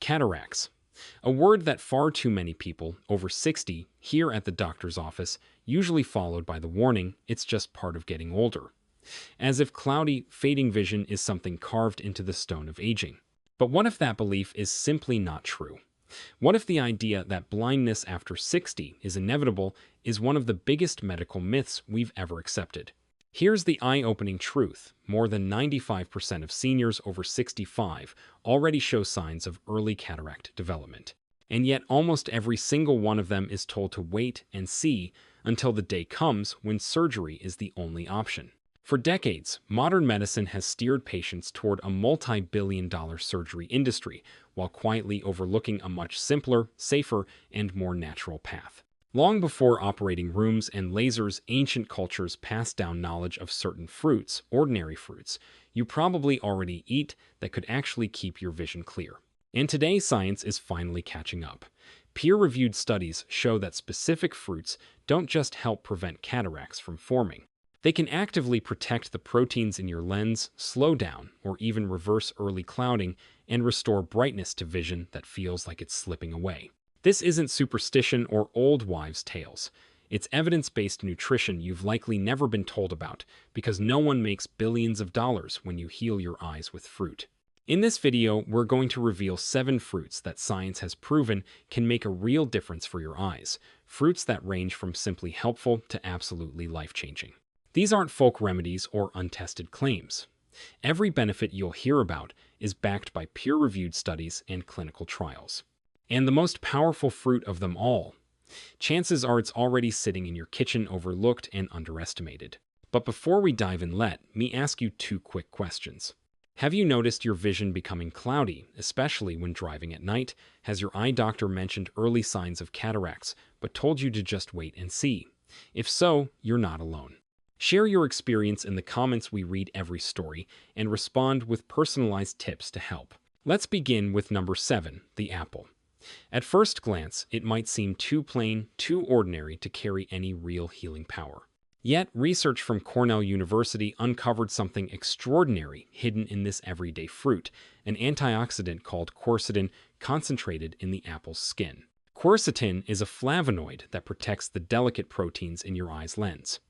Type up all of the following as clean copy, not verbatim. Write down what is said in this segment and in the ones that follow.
Cataracts. A word that far too many people, over 60, hear at the doctor's office, usually followed by the warning, it's just part of getting older. As if cloudy, fading vision is something carved into the stone of aging. But what if that belief is simply not true? What if the idea that blindness after 60 is inevitable is one of the biggest medical myths we've ever accepted? Here's the eye-opening truth. More than 95% of seniors over 65 already show signs of early cataract development. And yet almost every single one of them is told to wait and see until the day comes when surgery is the only option. For decades, modern medicine has steered patients toward a multi-billion-dollar surgery industry while quietly overlooking a much simpler, safer, and more natural path. Long before operating rooms and lasers, ancient cultures passed down knowledge of certain fruits, ordinary fruits, you probably already eat that could actually keep your vision clear. And today, science is finally catching up. Peer-reviewed studies show that specific fruits don't just help prevent cataracts from forming. They can actively protect the proteins in your lens, slow down, or even reverse early clouding and restore brightness to vision that feels like it's slipping away. This isn't superstition or old wives' tales. It's evidence-based nutrition you've likely never been told about because no one makes billions of dollars when you heal your eyes with fruit. In this video, we're going to reveal 7 fruits that science has proven can make a real difference for your eyes. Fruits that range from simply helpful to absolutely life-changing. These aren't folk remedies or untested claims. Every benefit you'll hear about is backed by peer-reviewed studies and clinical trials. And the most powerful fruit of them all, chances are it's already sitting in your kitchen overlooked and underestimated. But before we dive in, let me ask you 2 quick questions. Have you noticed your vision becoming cloudy, especially when driving at night? Has your eye doctor mentioned early signs of cataracts, but told you to just wait and see? If so, you're not alone. Share your experience in the comments. We read every story and respond with personalized tips to help. Let's begin with number 7, the apple. At first glance, it might seem too plain, too ordinary to carry any real healing power. Yet, research from Cornell University uncovered something extraordinary hidden in this everyday fruit, an antioxidant called quercetin concentrated in the apple's skin. Quercetin is a flavonoid that protects the delicate proteins in your eye's lens.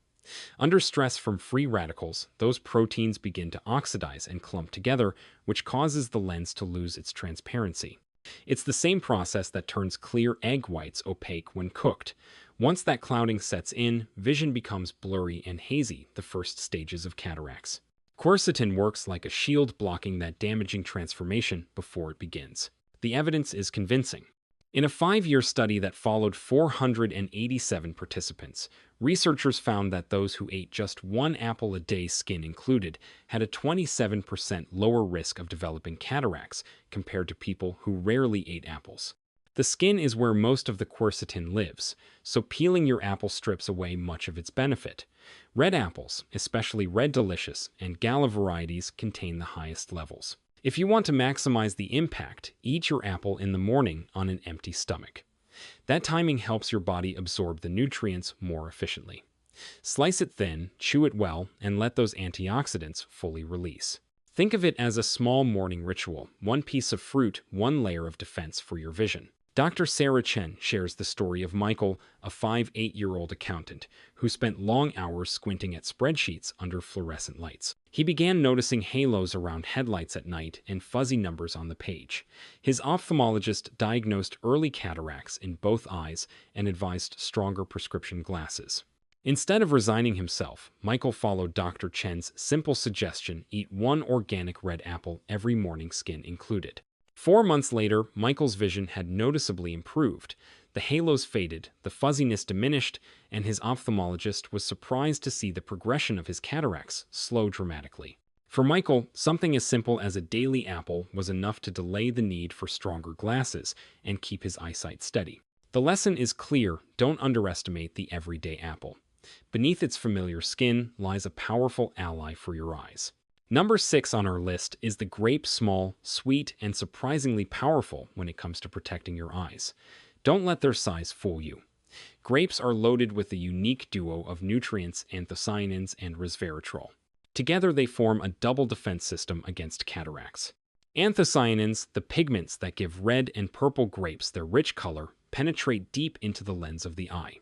Under stress from free radicals, those proteins begin to oxidize and clump together, which causes the lens to lose its transparency. It's the same process that turns clear egg whites opaque when cooked. Once that clouding sets in, vision becomes blurry and hazy, the first stages of cataracts. Quercetin works like a shield blocking that damaging transformation before it begins. The evidence is convincing. In a 5-year study that followed 487 participants, researchers found that those who ate just 1 apple a day, skin included, had a 27% lower risk of developing cataracts compared to people who rarely ate apples. The skin is where most of the quercetin lives, so peeling your apple strips away much of its benefit. Red apples, especially Red Delicious and Gala varieties, contain the highest levels. If you want to maximize the impact, eat your apple in the morning on an empty stomach. That timing helps your body absorb the nutrients more efficiently. Slice it thin, chew it well, and let those antioxidants fully release. Think of it as a small morning ritual, 1 piece of fruit, 1 layer of defense for your vision. Dr. Sarah Chen shares the story of Michael, a 8-year-old accountant, who spent long hours squinting at spreadsheets under fluorescent lights. He began noticing halos around headlights at night and fuzzy numbers on the page. His ophthalmologist diagnosed early cataracts in both eyes and advised stronger prescription glasses. Instead of resigning himself, Michael followed Dr. Chen's simple suggestion: eat 1 organic red apple every morning, skin included. 4 months later, Michael's vision had noticeably improved. The halos faded, the fuzziness diminished, and his ophthalmologist was surprised to see the progression of his cataracts slow dramatically. For Michael, something as simple as a daily apple was enough to delay the need for stronger glasses and keep his eyesight steady. The lesson is clear: don't underestimate the everyday apple. Beneath its familiar skin lies a powerful ally for your eyes. Number 6 on our list is the grape. Small, sweet, and surprisingly powerful when it comes to protecting your eyes. Don't let their size fool you. Grapes are loaded with a unique duo of nutrients, anthocyanins and resveratrol. Together they form a double defense system against cataracts. Anthocyanins, the pigments that give red and purple grapes their rich color, penetrate deep into the lens of the eye.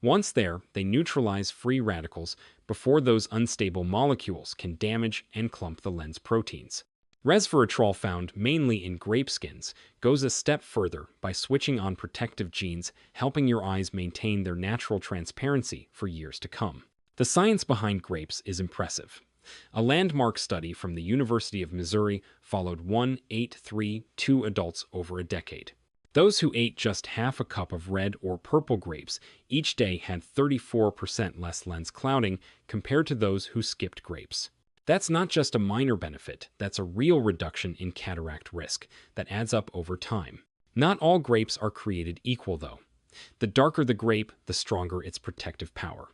Once there, they neutralize free radicals before those unstable molecules can damage and clump the lens proteins. Resveratrol, found mainly in grape skins, goes a step further by switching on protective genes, helping your eyes maintain their natural transparency for years to come. The science behind grapes is impressive. A landmark study from the University of Missouri followed 1,832 adults over a decade. Those who ate just half a cup of red or purple grapes each day had 34% less lens clouding compared to those who skipped grapes. That's not just a minor benefit, that's a real reduction in cataract risk that adds up over time. Not all grapes are created equal, though. The darker the grape, the stronger its protective power.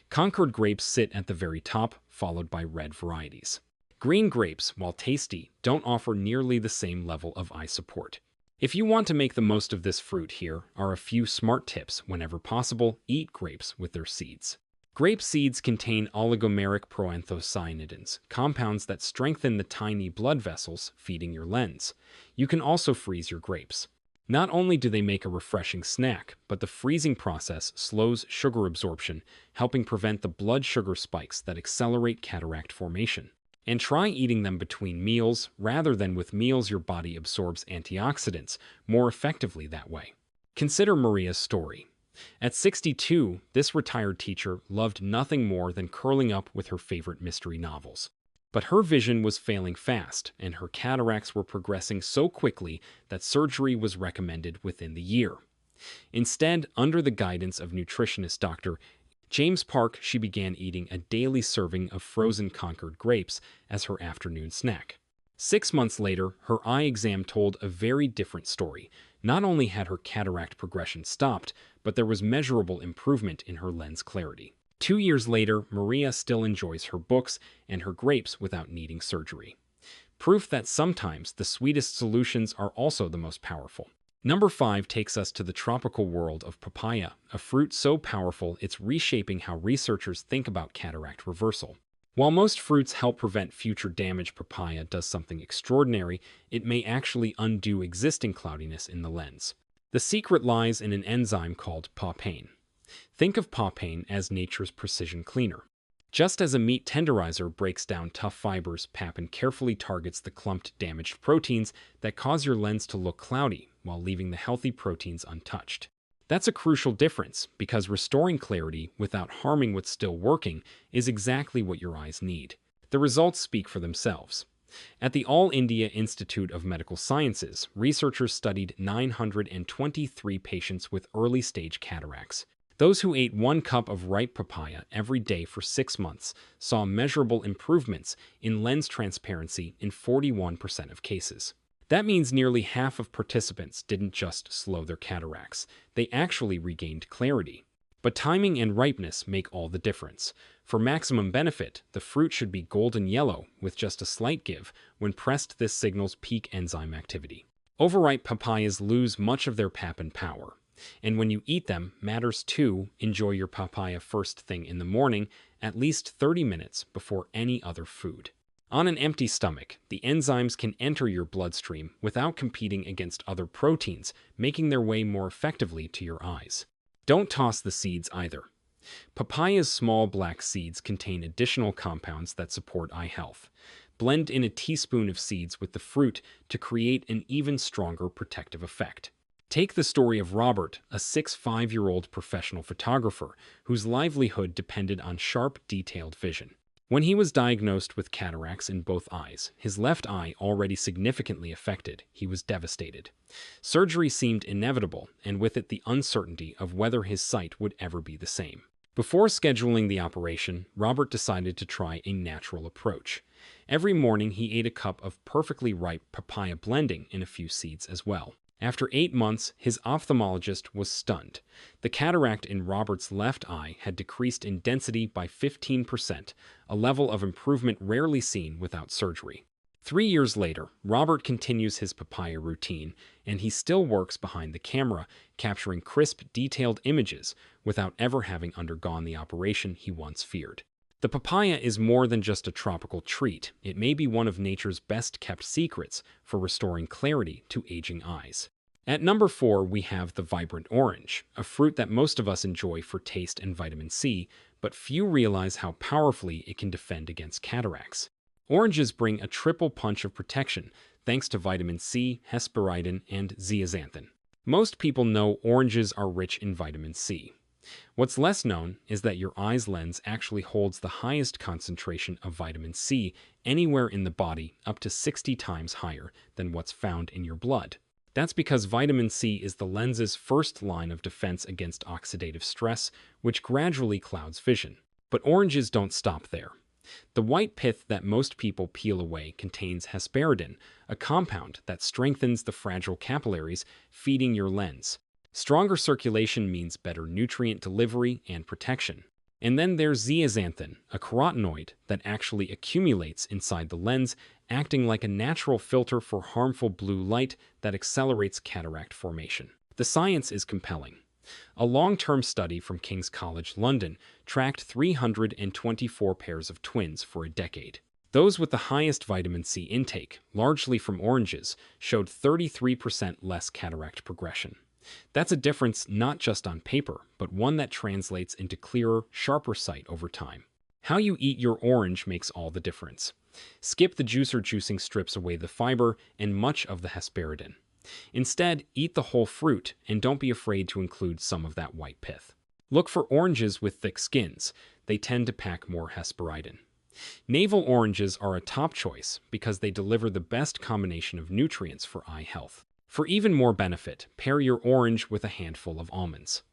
Concord grapes sit at the very top, followed by red varieties. Green grapes, while tasty, don't offer nearly the same level of eye support. If you want to make the most of this fruit, here are a few smart tips. Whenever possible, eat grapes with their seeds. Grape seeds contain oligomeric proanthocyanidins, compounds that strengthen the tiny blood vessels feeding your lens. You can also freeze your grapes. Not only do they make a refreshing snack, but the freezing process slows sugar absorption, helping prevent the blood sugar spikes that accelerate cataract formation. And try eating them between meals rather than with meals. Your body absorbs antioxidants more effectively that way. Consider Maria's story. At 62, this retired teacher loved nothing more than curling up with her favorite mystery novels. But her vision was failing fast, and her cataracts were progressing so quickly that surgery was recommended within the year. Instead, under the guidance of nutritionist Dr. James Park, she began eating a daily serving of frozen Concord grapes as her afternoon snack. 6 months later, her eye exam told a very different story. Not only had her cataract progression stopped, but there was measurable improvement in her lens clarity. 2 years later, Maria still enjoys her books and her grapes without needing surgery. Proof that sometimes the sweetest solutions are also the most powerful. Number 5 takes us to the tropical world of papaya, a fruit so powerful it's reshaping how researchers think about cataract reversal. While most fruits help prevent future damage, papaya does something extraordinary. It may actually undo existing cloudiness in the lens. The secret lies in an enzyme called papain. Think of papain as nature's precision cleaner. Just as a meat tenderizer breaks down tough fibers, papain carefully targets the clumped, damaged proteins that cause your lens to look cloudy while leaving the healthy proteins untouched. That's a crucial difference, because restoring clarity without harming what's still working is exactly what your eyes need. The results speak for themselves. At the All India Institute of Medical Sciences, researchers studied 923 patients with early-stage cataracts. Those who ate 1 cup of ripe papaya every day for 6 months saw measurable improvements in lens transparency in 41% of cases. That means nearly half of participants didn't just slow their cataracts, they actually regained clarity. But timing and ripeness make all the difference. For maximum benefit, the fruit should be golden yellow with just a slight give. When pressed, this signals peak enzyme activity. Overripe papayas lose much of their papain power. And when you eat them, matters too. Enjoy your papaya first thing in the morning, at least 30 minutes before any other food. On an empty stomach, the enzymes can enter your bloodstream without competing against other proteins, making their way more effectively to your eyes. Don't toss the seeds either. Papaya's small black seeds contain additional compounds that support eye health. Blend in a teaspoon of seeds with the fruit to create an even stronger protective effect. Take the story of Robert, a 65-year-old professional photographer whose livelihood depended on sharp, detailed vision. When he was diagnosed with cataracts in both eyes, his left eye already significantly affected, he was devastated. Surgery seemed inevitable, and with it the uncertainty of whether his sight would ever be the same. Before scheduling the operation, Robert decided to try a natural approach. Every morning he ate a cup of perfectly ripe papaya, blending in a few seeds as well. After 8 months, his ophthalmologist was stunned. The cataract in Robert's left eye had decreased in density by 15%, a level of improvement rarely seen without surgery. 3 years later, Robert continues his papaya routine, and he still works behind the camera, capturing crisp, detailed images without ever having undergone the operation he once feared. The papaya is more than just a tropical treat. It may be one of nature's best-kept secrets for restoring clarity to aging eyes. At number 4, we have the vibrant orange, a fruit that most of us enjoy for taste and vitamin C, but few realize how powerfully it can defend against cataracts. Oranges bring a triple punch of protection thanks to vitamin C, hesperidin, and zeaxanthin. Most people know oranges are rich in vitamin C. What's less known is that your eye's lens actually holds the highest concentration of vitamin C anywhere in the body, up to 60 times higher than what's found in your blood. That's because vitamin C is the lens's first line of defense against oxidative stress, which gradually clouds vision. But oranges don't stop there. The white pith that most people peel away contains hesperidin, a compound that strengthens the fragile capillaries feeding your lens. Stronger circulation means better nutrient delivery and protection. And then there's zeaxanthin, a carotenoid that actually accumulates inside the lens, acting like a natural filter for harmful blue light that accelerates cataract formation. The science is compelling. A long-term study from King's College London tracked 324 pairs of twins for a decade. Those with the highest vitamin C intake, largely from oranges, showed 33% less cataract progression. That's a difference not just on paper, but one that translates into clearer, sharper sight over time. How you eat your orange makes all the difference. Skip the juicer juicing strips away the fiber and much of the hesperidin. Instead, eat the whole fruit and don't be afraid to include some of that white pith. Look for oranges with thick skins. They tend to pack more hesperidin. Navel oranges are a top choice because they deliver the best combination of nutrients for eye health. For even more benefit, pair your orange with a handful of almonds.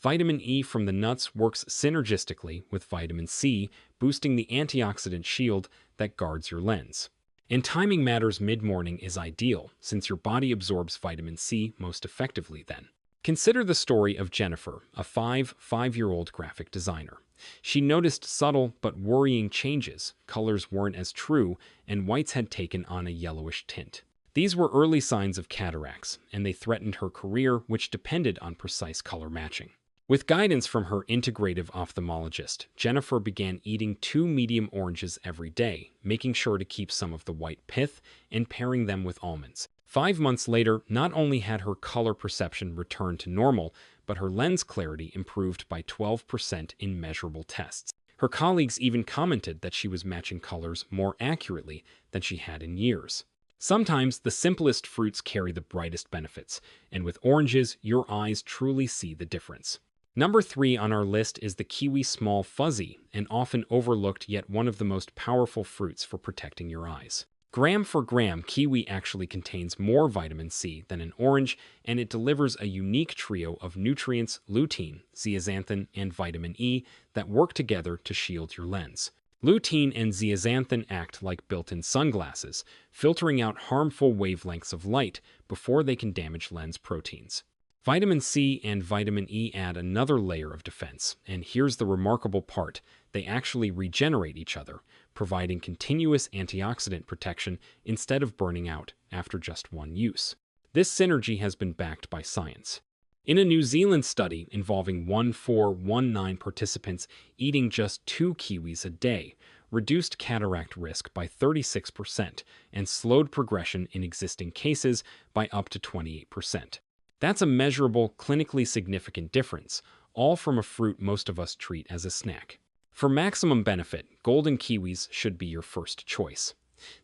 Vitamin E from the nuts works synergistically with vitamin C, boosting the antioxidant shield that guards your lens. And timing matters. Mid-morning is ideal, since your body absorbs vitamin C most effectively then. Consider the story of Jennifer, a five-year-old graphic designer. She noticed subtle but worrying changes. Colors weren't as true, and whites had taken on a yellowish tint. These were early signs of cataracts, and they threatened her career, which depended on precise color matching. With guidance from her integrative ophthalmologist, Jennifer began eating 2 medium oranges every day, making sure to keep some of the white pith and pairing them with almonds. 5 months later, not only had her color perception returned to normal, but her lens clarity improved by 12% in measurable tests. Her colleagues even commented that she was matching colors more accurately than she had in years. Sometimes the simplest fruits carry the brightest benefits, and with oranges, your eyes truly see the difference. Number 3 on our list is the kiwi small fuzzy, an often overlooked yet one of the most powerful fruits for protecting your eyes. Gram for gram, kiwi actually contains more vitamin C than an orange, and it delivers a unique trio of nutrients, lutein, zeaxanthin, and vitamin E that work together to shield your lens. Lutein and zeaxanthin act like built-in sunglasses, filtering out harmful wavelengths of light before they can damage lens proteins. Vitamin C and vitamin E add another layer of defense, and here's the remarkable part: they actually regenerate each other, providing continuous antioxidant protection instead of burning out after just one use. This synergy has been backed by science. In a New Zealand study involving 1419 participants, eating just 2 kiwis a day reduced cataract risk by 36% and slowed progression in existing cases by up to 28%. That's a measurable, clinically significant difference, all from a fruit most of us treat as a snack. For maximum benefit, golden kiwis should be your first choice.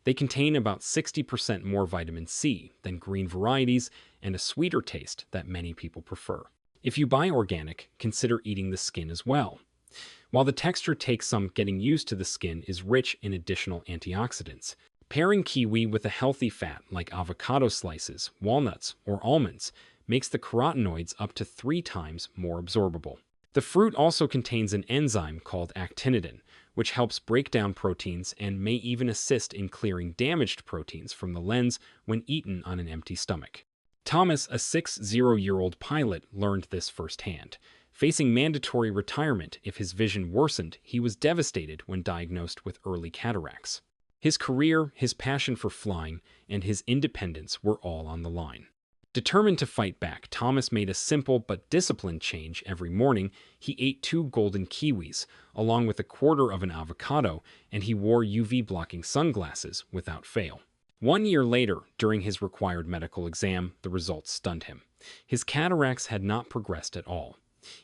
They contain about 60% more vitamin C than green varieties and a sweeter taste that many people prefer. If you buy organic, consider eating the skin as well. While the texture takes some getting used to, the skin is rich in additional antioxidants. Pairing kiwi with a healthy fat like avocado slices, walnuts, or almonds makes the carotenoids up to 3 times more absorbable. The fruit also contains an enzyme called actinidin, which helps break down proteins and may even assist in clearing damaged proteins from the lens when eaten on an empty stomach. Thomas, a 60-year-old pilot, learned this firsthand. Facing mandatory retirement if his vision worsened, he was devastated when diagnosed with early cataracts. His career, his passion for flying, and his independence were all on the line. Determined to fight back, Thomas made a simple but disciplined change. Every morning, he ate 2 golden kiwis, along with a quarter of an avocado, and he wore UV-blocking sunglasses without fail. 1 year later, during his required medical exam, the results stunned him. His cataracts had not progressed at all.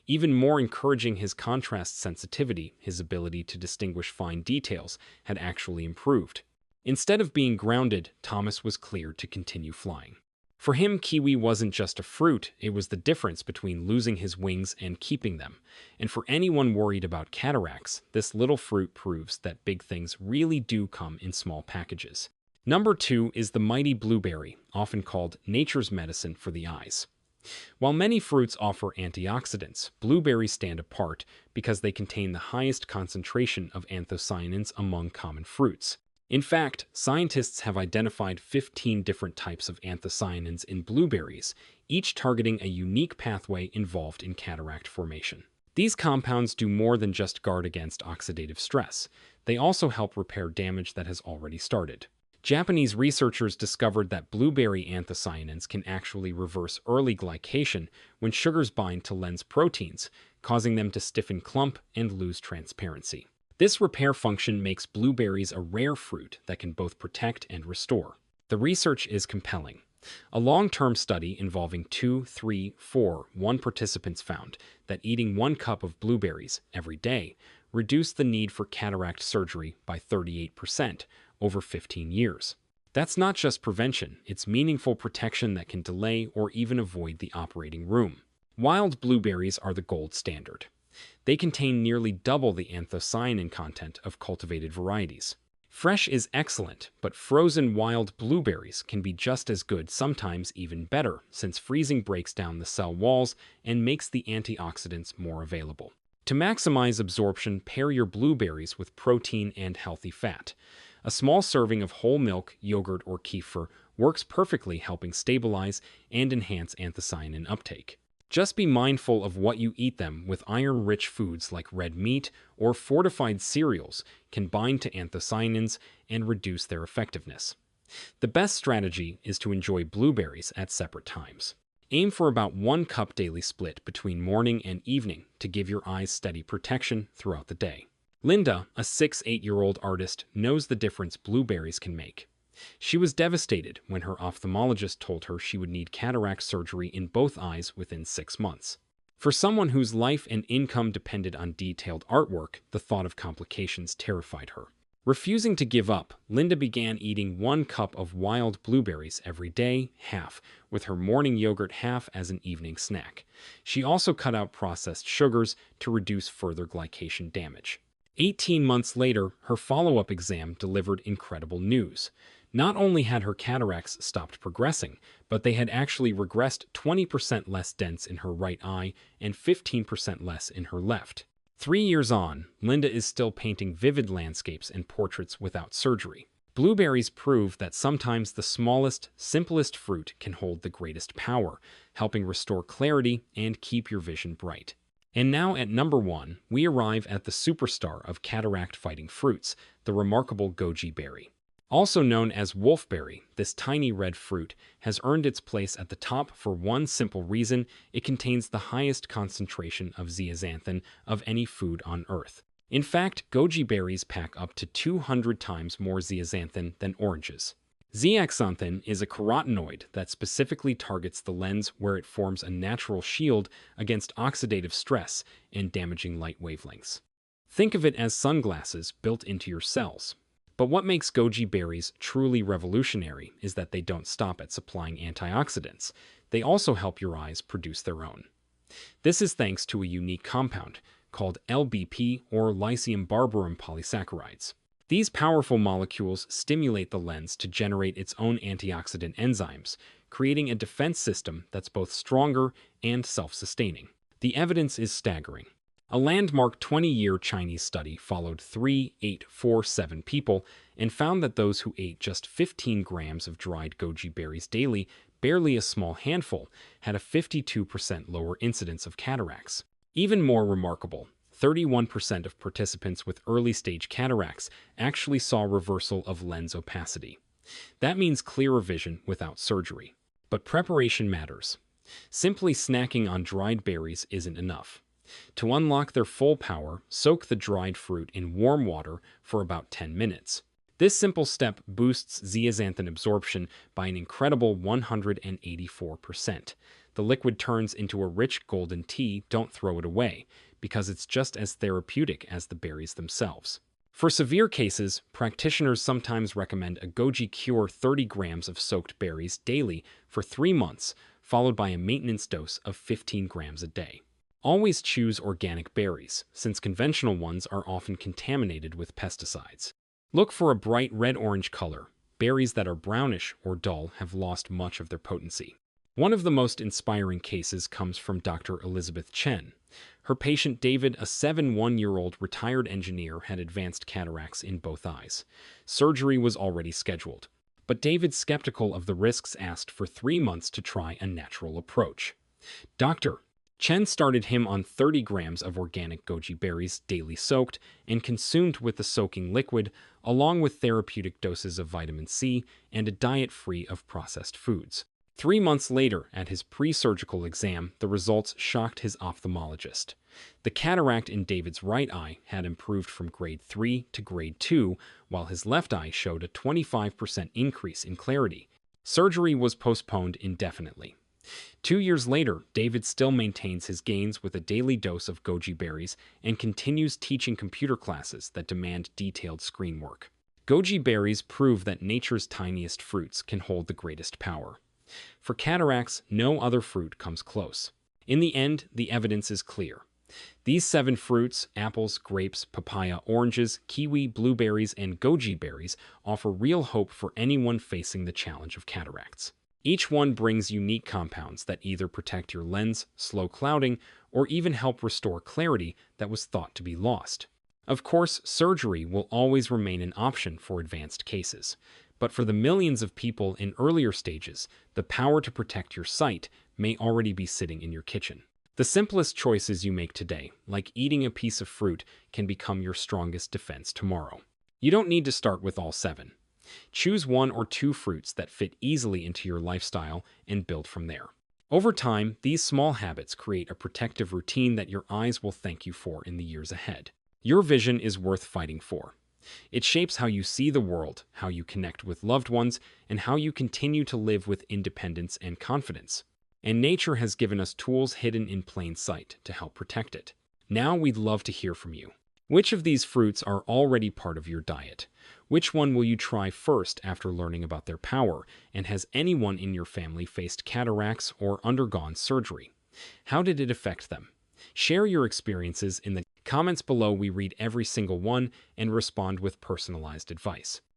Even more encouraging, his contrast sensitivity, his ability to distinguish fine details, had actually improved. Instead of being grounded, Thomas was cleared to continue flying. For him, kiwi wasn't just a fruit, it was the difference between losing his wings and keeping them. And for anyone worried about cataracts, this little fruit proves that big things really do come in small packages. Number 2 is the mighty blueberry, often called nature's medicine for the eyes. While many fruits offer antioxidants, blueberries stand apart because they contain the highest concentration of anthocyanins among common fruits. In fact, scientists have identified 15 different types of anthocyanins in blueberries, each targeting a unique pathway involved in cataract formation. These compounds do more than just guard against oxidative stress. They also help repair damage that has already started. Japanese researchers discovered that blueberry anthocyanins can actually reverse early glycation when sugars bind to lens proteins, causing them to stiffen, clump, and lose transparency. This repair function makes blueberries a rare fruit that can both protect and restore. The research is compelling. A long-term study involving 2, 3, 4, 1 participants found that eating 1 cup of blueberries every day reduced the need for cataract surgery by 38% over 15 years. That's not just prevention, it's meaningful protection that can delay or even avoid the operating room. Wild blueberries are the gold standard. They contain nearly double the anthocyanin content of cultivated varieties. Fresh is excellent, but frozen wild blueberries can be just as good, sometimes even better, since freezing breaks down the cell walls and makes the antioxidants more available. To maximize absorption, pair your blueberries with protein and healthy fat. A small serving of whole milk, yogurt, or kefir works perfectly, helping stabilize and enhance anthocyanin uptake. Just be mindful of what you eat them with. Iron-rich foods like red meat or fortified cereals can bind to anthocyanins and reduce their effectiveness. The best strategy is to enjoy blueberries at separate times. Aim for about 1 cup daily, split between morning and evening to give your eyes steady protection throughout the day. Linda, a 8-year-old artist, knows the difference blueberries can make. She was devastated when her ophthalmologist told her she would need cataract surgery in both eyes within 6 months. For someone whose life and income depended on detailed artwork, the thought of complications terrified her. Refusing to give up, Linda began eating 1 cup of wild blueberries every day, half with her morning yogurt, half as an evening snack. She also cut out processed sugars to reduce further glycation damage. 18 months later, her follow-up exam delivered incredible news. Not only had her cataracts stopped progressing, but they had actually regressed 20% less dense in her right eye and 15% less in her left. 3 years on, Linda is still painting vivid landscapes and portraits without surgery. Blueberries prove that sometimes the smallest, simplest fruit can hold the greatest power, helping restore clarity and keep your vision bright. And now at number 1, we arrive at the superstar of cataract-fighting fruits, the remarkable goji berry. Also known as wolfberry, this tiny red fruit has earned its place at the top for one simple reason: it contains the highest concentration of zeaxanthin of any food on Earth. In fact, goji berries pack up to 200 times more zeaxanthin than oranges. Zeaxanthin is a carotenoid that specifically targets the lens, where it forms a natural shield against oxidative stress and damaging light wavelengths. Think of it as sunglasses built into your cells. But what makes goji berries truly revolutionary is that they don't stop at supplying antioxidants. They also help your eyes produce their own. This is thanks to a unique compound called LBP, or lycium barbarum polysaccharides. These powerful molecules stimulate the lens to generate its own antioxidant enzymes, creating a defense system that's both stronger and self-sustaining. The evidence is staggering. A landmark 20-year Chinese study followed 3,847 people and found that those who ate just 15 grams of dried goji berries daily, barely a small handful, had a 52% lower incidence of cataracts. Even more remarkable, 31% of participants with early-stage cataracts actually saw reversal of lens opacity. That means clearer vision without surgery. But preparation matters. Simply snacking on dried berries isn't enough. To unlock their full power, soak the dried fruit in warm water for about 10 minutes. This simple step boosts zeaxanthin absorption by an incredible 184%. The liquid turns into a rich golden tea. Don't throw it away, because it's just as therapeutic as the berries themselves. For severe cases, practitioners sometimes recommend a goji cure 30 grams of soaked berries daily for 3 months, followed by a maintenance dose of 15 grams a day. Always choose organic berries, since conventional ones are often contaminated with pesticides. Look for a bright red-orange color. Berries that are brownish or dull have lost much of their potency. One of the most inspiring cases comes from Dr. Elizabeth Chen. Her patient David, a 71-year-old retired engineer, had advanced cataracts in both eyes. Surgery was already scheduled, but David, skeptical of the risks, asked for 3 months to try a natural approach. Dr. Chen started him on 30 grams of organic goji berries daily soaked and consumed with the soaking liquid, along with therapeutic doses of vitamin C and a diet free of processed foods. 3 months later, at his pre-surgical exam, the results shocked his ophthalmologist. The cataract in David's right eye had improved from grade 3 to grade 2, while his left eye showed a 25% increase in clarity. Surgery was postponed indefinitely. 2 years later, David still maintains his gains with a daily dose of goji berries and continues teaching computer classes that demand detailed screen work. Goji berries prove that nature's tiniest fruits can hold the greatest power. For cataracts, no other fruit comes close. In the end, the evidence is clear. These 7 fruits, apples, grapes, papaya, oranges, kiwi, blueberries, and goji berries, offer real hope for anyone facing the challenge of cataracts. Each one brings unique compounds that either protect your lens, slow clouding, or even help restore clarity that was thought to be lost. Of course, surgery will always remain an option for advanced cases. But for the millions of people in earlier stages, the power to protect your sight may already be sitting in your kitchen. The simplest choices you make today, like eating a piece of fruit, can become your strongest defense tomorrow. You don't need to start with all 7. Choose 1 or 2 fruits that fit easily into your lifestyle and build from there. Over time, these small habits create a protective routine that your eyes will thank you for in the years ahead. Your vision is worth fighting for. It shapes how you see the world, how you connect with loved ones, and how you continue to live with independence and confidence. And nature has given us tools hidden in plain sight to help protect it. Now we'd love to hear from you. Which of these fruits are already part of your diet? Which one will you try first after learning about their power? And has anyone in your family faced cataracts or undergone surgery? How did it affect them? Share your experiences in the comments below. We read every single one and respond with personalized advice.